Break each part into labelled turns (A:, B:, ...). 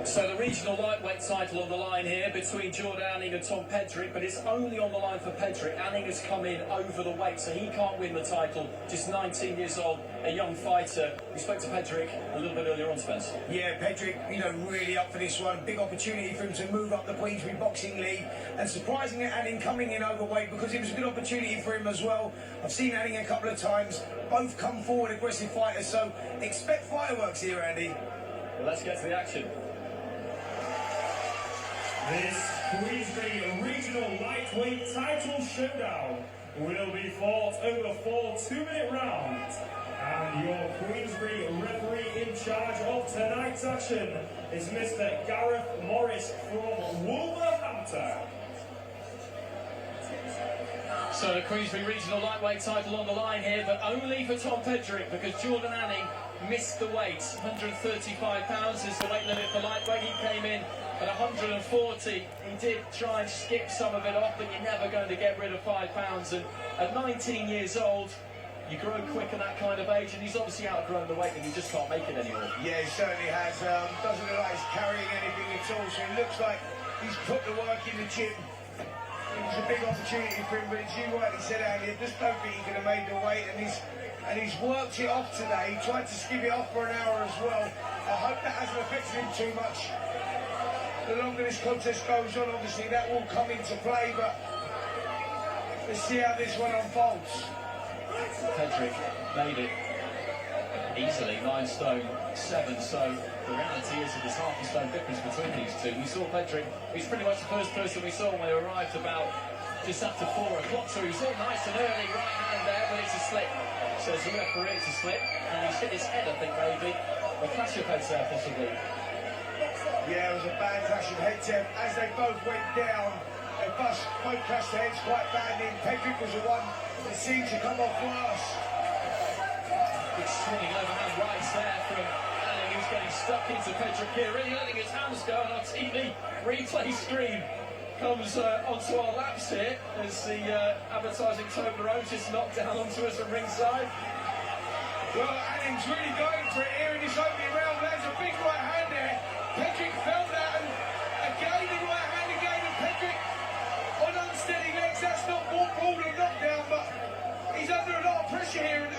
A: So the regional lightweight title on the line here between Jordon and Tom Pedrick, but it's only on the line for Pedrick. Anning has come in over the weight, so he can't win the title. Just 19 years old, a young fighter. We spoke to Pedrick a little bit earlier on, Spence.
B: Yeah, Pedrick, really up for this one. Big opportunity for him to move up the Queensbury Boxing League. And surprisingly, Anning coming in overweight because it was a good opportunity for him as well. I've seen Anning a couple of times. Both come forward aggressive fighters, so expect fireworks here, Andy.
A: Well, let's get to the action.
C: This Queensbury Regional Lightweight Title Showdown will be fought over 4 2-minute rounds. And your Queensbury referee in charge of tonight's action is Mr. Gareth Morris from Wolverhampton.
A: So the Queensbury Regional Lightweight title on the line here, but only for Tom Pedrick because Jordon Anning missed the weight. 135 pounds is the weight limit for lightweight. He came in at 140. He did try and skip some of it off, but you're never going to get rid of 5 pounds. And at 19 years old, you grow quick at that kind of age, and he's obviously outgrown the weight and he just can't make it anymore.
B: Yeah, he certainly has. Doesn't look like he's carrying anything at all, so it looks like he's put the work in the gym. It was a big opportunity for him, but as you rightly said, Andy, I just don't think he could have made the weight, and he's worked it off today. He tried to skip it off for an hour as well. I hope that hasn't affected him too much. The longer this contest goes on, obviously that will come into play, but let's see how this one unfolds.
A: Pedrick made it easily, 9 stone 7, so the reality is that there's half a stone difference between these two. We saw Pedrick, he's pretty much the first person we saw when they arrived about just after 4 o'clock, so he's all nice and early, right hand there, but it's a slip. Says the referee, it's a slip, and he's hit his head, I think, maybe. A clash of heads there, possibly.
B: Yeah, it was a bad clash of heads there. As they both went down, they both clashed their heads quite badly. Pedrick was the one that seemed to come off worse.
A: Big swinging overhand rights there from Anning, who's getting stuck into Pedrick here, really letting his hands go on our TV replay screen. Comes onto our laps here as the advertising Toblerone just knocked down onto us at ringside.
B: Well, Anning's really going for it here in this opening round. There's a big right hand there. Pedrick felt that, and again the right hand again, and Pedrick on unsteady legs. That's not ball or knockdown, but he's under a lot of pressure here, and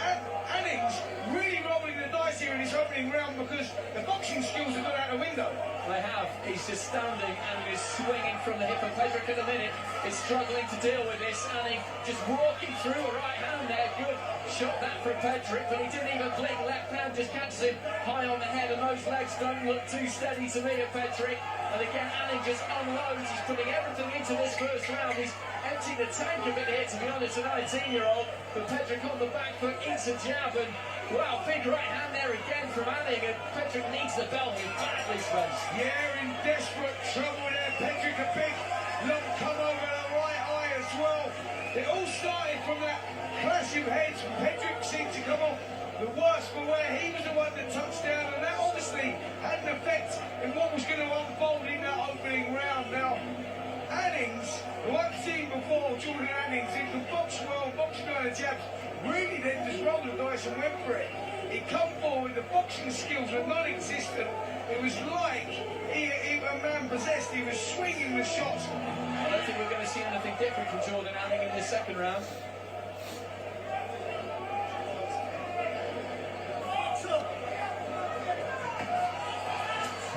B: Anning's really rolling the dice here in this opening round because the boxing skills have gone out the window.
A: They have. He's just standing and is swinging from the hip, and Pedrick at the minute is struggling to deal with this. Anning just walking through a right hand there. Good shot that from Pedrick, but he didn't even blink. Left hand just catches him high on the head, and those legs don't look too steady to me at Pedrick. And again, Anning just unloads. He's putting everything into this first round. He's emptying the tank a bit here, to be honest, a 19-year-old. But Pedrick on the back foot, eats a jab, and wow, big right hand there again from Anning, and Pedrick needs the bell here badly, Spence.
B: Yeah, in desperate trouble there. Pedrick, a big lump come over the right eye as well. It all started from that clash of heads. Pedrick seemed to come off the worst for where he was the one that touched down, and that obviously had an effect in what was going to unfold in that opening round. Now, Annings, who I've seen before, Jordon Annings, he can box well, box behind the jabs, really then just rolled the dice and went for it. He come forward, the boxing skills were non-existent. It was like a man possessed. He was swinging the shots.
A: I don't think we're going to see anything different from Jordon Anning in this second round.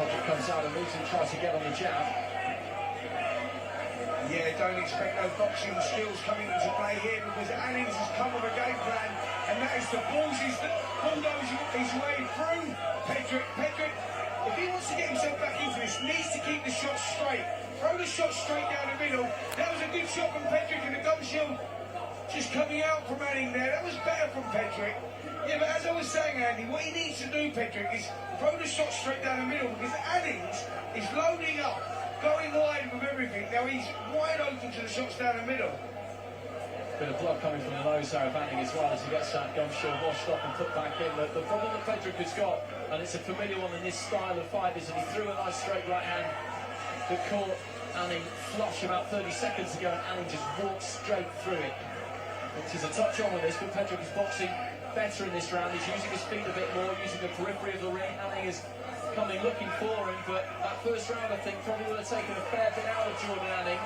A: Pedrick comes out and moves and tries to get on the jab.
B: Yeah, don't expect no boxing skills coming into play here because Annings has come with a game plan, and that is to bulldoze his way through Pedrick. Pedrick, if he wants to get himself back into this, needs to keep the shot straight. Throw the shot straight down the middle. That was a good shot from Pedrick, and the gum shield just coming out from Anning there. That was better from Pedrick. Yeah, but as I was saying, Andy, what he needs to do, Pedrick, is throw the shot straight down the middle because Annings is loading up, going wide with everything. Now he's wide open to the shots down the middle.
A: Bit of blood coming from the nose there of Anning as well as he gets that gum shield washed off and put back in. The problem that Pedrick has got, and it's a familiar one in this style of fight, is that he threw a nice straight right hand that caught Anning flush about 30 seconds ago, and Anning just walked straight through it. Which is a touch on with this, but Pedrick is boxing better in this round. He's using his feet a bit more, using the periphery of the ring. Anning has coming looking for him, but that first round, I think, probably would have taken a fair bit out of Jordon Anning.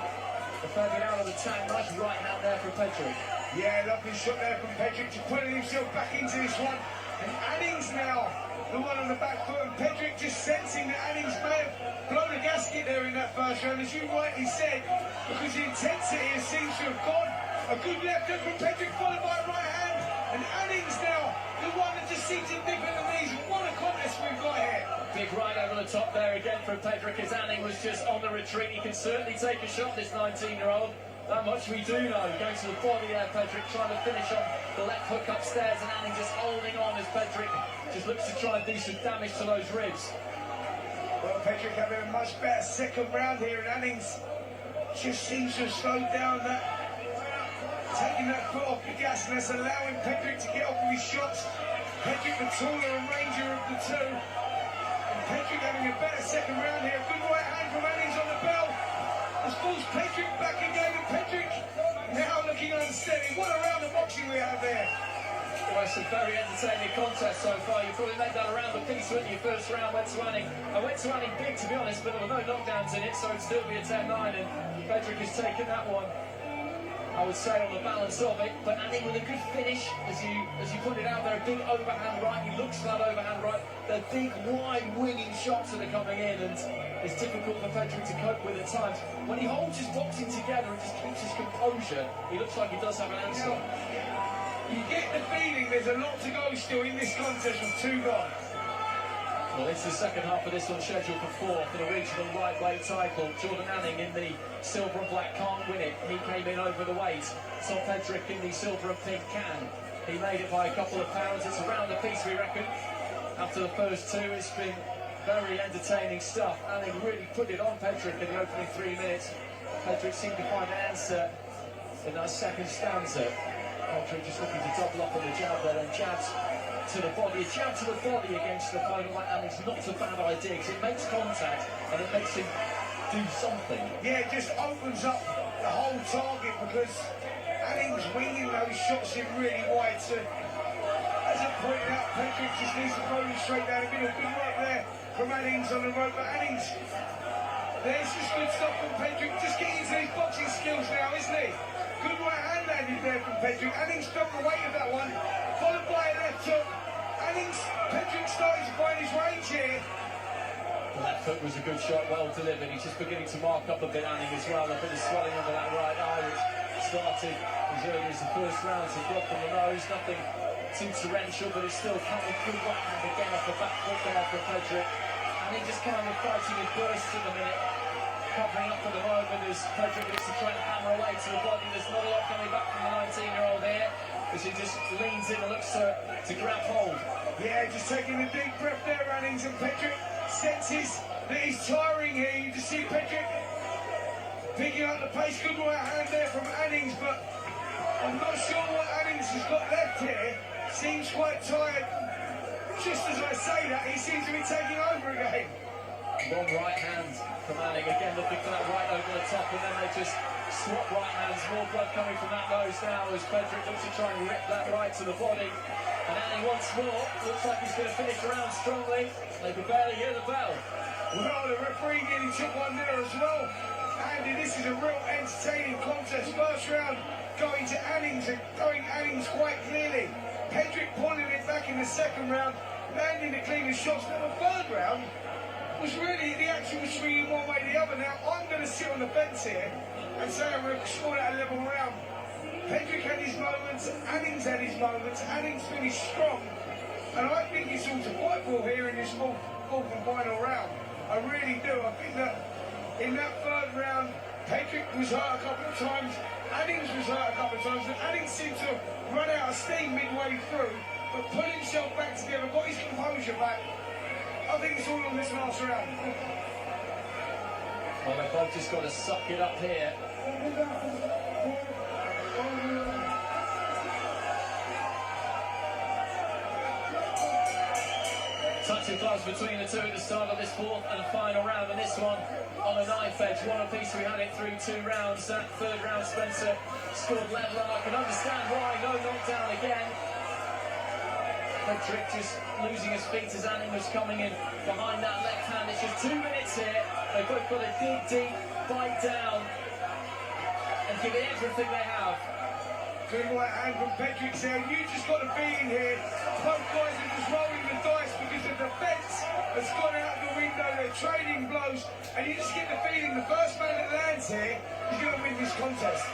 A: A fair bit out of the tank. Nice right hand there from Pedrick.
B: Yeah, lovely shot there from Pedrick to putting himself back into this one. And Anning's now the one on the back foot, and Pedrick just sensing that Annings may have blown a gasket there in that first round, as you rightly said, because the intensity seems to have gone. A good left hook from Pedrick, followed by a right hand, and Annings now the one that just seems to dip in the knees. What a contest we've got here.
A: Big right over the top there again from Pedrick, as Anning was just on the retreat. He can certainly take a shot, this 19-year-old. That much we do know. Going to the body there, Pedrick trying to finish on the left hook upstairs, and Anning just holding on as Pedrick just looks to try and do some damage to those ribs.
B: Well, Pedrick having a much better second round here, and Annings just seems to have slowed down that, taking that foot off the gas, and that's allowing Pedrick to get off of his shots. Pedrick the taller and rangier of the two. And Pedrick having a better second round here. Good right hand from Annings on the bell. Has forced Pedrick back again, and Pedrick now looking unsteady. What a round of boxing we have there.
A: Well, it's a very entertaining contest so far. You probably made that around the piece, wouldn't you? First round went to Anning. I went to Anning big, to be honest, but there were no knockdowns in it, so it'd still be a 10-9, and Pedrick has taken that one, I would say, on the balance of it. But Anning with a good finish, as you pointed out there, a big overhand right. He looks for that overhand right. They're big, wide, winging shots that are coming in, and it's difficult for Pedrick to cope with at times. When he holds his boxing together and just keeps his composure, he looks like he does have an answer.
B: You get the feeling there's a lot to go still in this contest with two gone.
A: Well, it's the second half of this one, scheduled for 4 for the regional lightweight title. Jordon Anning in the silver and black can't win it. He came in over the weight. Tom Pedrick in the silver and pink can. He made it by a couple of pounds. It's around the piece, we reckon. After the first two, it's been very entertaining stuff. Anning really put it on Pedrick in the opening 3 minutes. Pedrick seemed to find an answer in that second stanza. Pedrick just looking to double up on the jab there, and jabs to the body. A jab to the body against the opponent like Anning's not a bad idea, because it makes contact and it makes him do something.
B: Yeah, it just opens up the whole target, because Anning's winging those shots in really wide. So, as I pointed out, Pedrick just needs to throw them straight down the middle. Good work there from Annings on the rope, but Annings, there's just good stuff from Pedrick. Just getting into his boxing skills now, isn't he? Good right hand landed there from Pedrick. Annings felt the weight of that one, followed by a left hook. Pedrick starting to find his range here.
A: The left hook was a good shot, well delivered. He's just beginning to mark up a bit, Anning, as well. A bit of swelling under that right eye, which started as early as the first round. So blood from the nose, nothing too torrential, but it's still coming. Good right hand again off the back foot there for Pedrick. Anning just kind of fighting in bursts at the minute. Covering up for the moment as Pedrick looks to try and hammer away to the body. There's not a lot coming back from the 19-year-old here, as he just leans in and looks to grab hold.
B: Yeah, just taking a deep breath there, Annings, and Pedrick senses that he's tiring here. You just see Pedrick picking up the pace. Good right hand there from Annings, but I'm not sure what Annings has got left here. Seems quite tired. Just as I say that, he seems to be taking over again.
A: Long right hand from Anning, again looking for that right over the top, and then they just swap right hands. More blood coming from that nose now as Pedrick looks to try and rip that right to the body. And Anning once more looks like he's going to finish around strongly. They can barely hear the bell.
B: Well, the referee nearly took one there as well. Andy, this is a real entertaining contest. First round going to Annings, and going Annings quite clearly. Pedrick pulling it back in the second round, landing the cleanest shots. But the third round was really, the action was swinging one way or the other. Now, I'm going to sit on the fence here and say I'm going to score that a level round. Pedrick had his moments, Annings had his moments, Annings finished strong, and I think it's all to fight for here in this fourth and final round. I really do. I think that in that third round, Pedrick was hurt a couple of times, Annings was hurt a couple of times, and Annings seemed to run out of steam midway through, but put himself back together, got his composure back. I think it's all on this last round.
A: Well, they've both just got to suck it up here. Touching gloves between the two at the start of this fourth and final round, and this one on a knife edge. One apiece, we had it through 2 rounds. That third round, Spencer scored level, and I can understand why. No knockdown again. Pedrick just losing his feet as Anning was coming in behind that left hand. It's just 2 minutes here. They've both got to dig deep, bite down, and give it everything they have.
B: Good right hand from Pedrick there. You just got the feeling here. Both guys are just rolling the dice because the defence has gone out the window. They're trading blows, and you just get the feeling the first man that lands here is going to win this contest.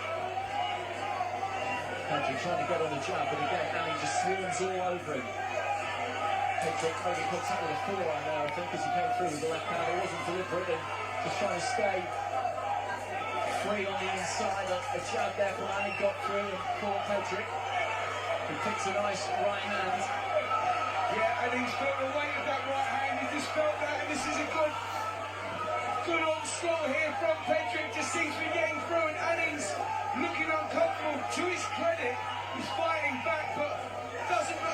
A: Pedrick trying to get on the jab, but again, Anning just swarms all over him. Pedrick only puts out with a forearm there, I think, as he came through with the left hand. It wasn't deliberate, and just trying to stay free on the inside. A jab there from Anning got through and caught Pedrick, who picks a nice right hand.
B: Yeah, and he's felt the weight of that right hand. He just felt that, and this is a good onslaught here from Pedrick. Just seems to be getting through, and Anning's looking uncomfortable. To his credit, he's fighting back, but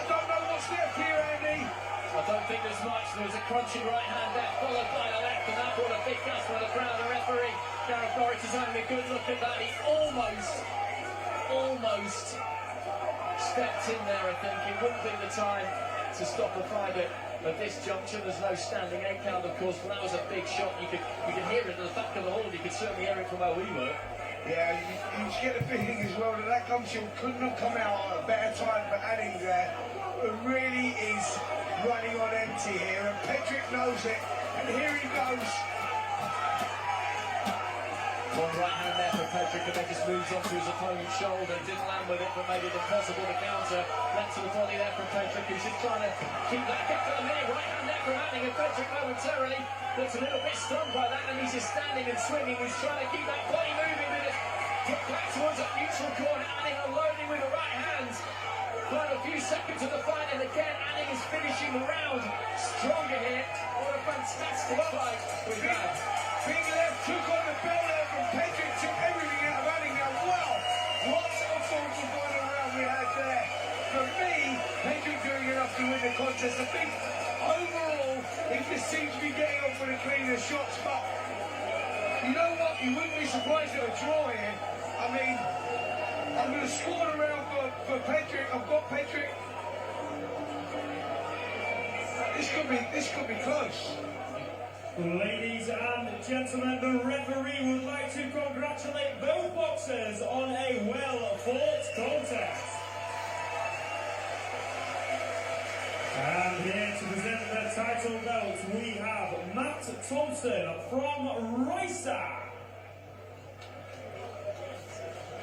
B: don't know what's left here, Andy.
A: I don't think there's much. There was a crunching right hand there, followed by the left, and that brought a big gust for the crowd. The referee, Gareth Norris, is having a good look at that. He almost stepped in there, I think. It wouldn't be the time to stop a fight at this juncture. There's no standing 8 count, of course, but that was a big shot. You could hear it at the back of the hall. You could certainly hear it from where we were.
B: Yeah, you get the feeling as well that could not have come out at a better time for Anning there. It really is running on empty here, and Pedrick knows it, and here he goes.
A: One right hand there for Pedrick, and then just moves onto his opponent's shoulder. Didn't land with it, but made it impossible to counter. Left to the body there from Pedrick, who's just trying to keep that gap at the minute. Right hand there from Anning, and Pedrick momentarily looks a little bit stunned by that, and he's just standing and swinging. He's trying to keep that body moving with it. Put back towards that neutral corner. Anning unloading with the right hand. Final few seconds of the fight, and again Anning is finishing the round stronger here. What a fantastic fight we've had.
B: Big left hook on the bell there from Pedrick, took everything out of Anning. Now, wow, what a full final round we had there. For me, Pedrick doing enough to win the contest. I think overall, he just seems to be getting off with the cleaner shots, but you know what? You wouldn't be surprised at a draw here. I mean, I'm going to score around for Pedrick. I've got Pedrick. This could be close.
C: Ladies and gentlemen, the referee would like to congratulate both boxers on a well-fought contest. And here to present the title belt, we have Matt Thompson from Ricer.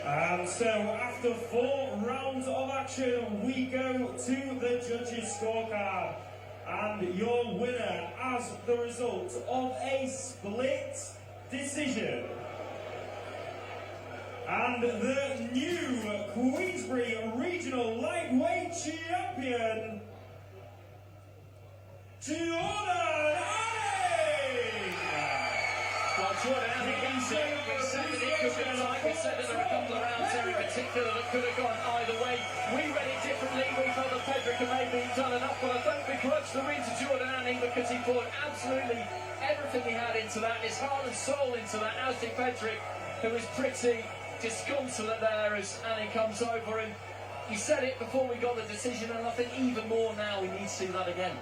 C: And so, after 4 rounds of action, we go to the judges' scorecard. And your winner, as the result of a split decision, and the new Queensbury Regional Lightweight Champion, Jordon.
A: Well, Jordon, he said it could be tight. We said that there were a couple of rounds there in particular that could have gone either way. We read it differently. We felt that Pedrick had maybe done enough, but I don't begrudge the win to Jordon Anning because he poured absolutely everything he had into that, his heart and soul into that, as did Pedrick, who was pretty disconsolate there as Anning comes over. And he said it before we got the decision, and I think even more now we need to see that again.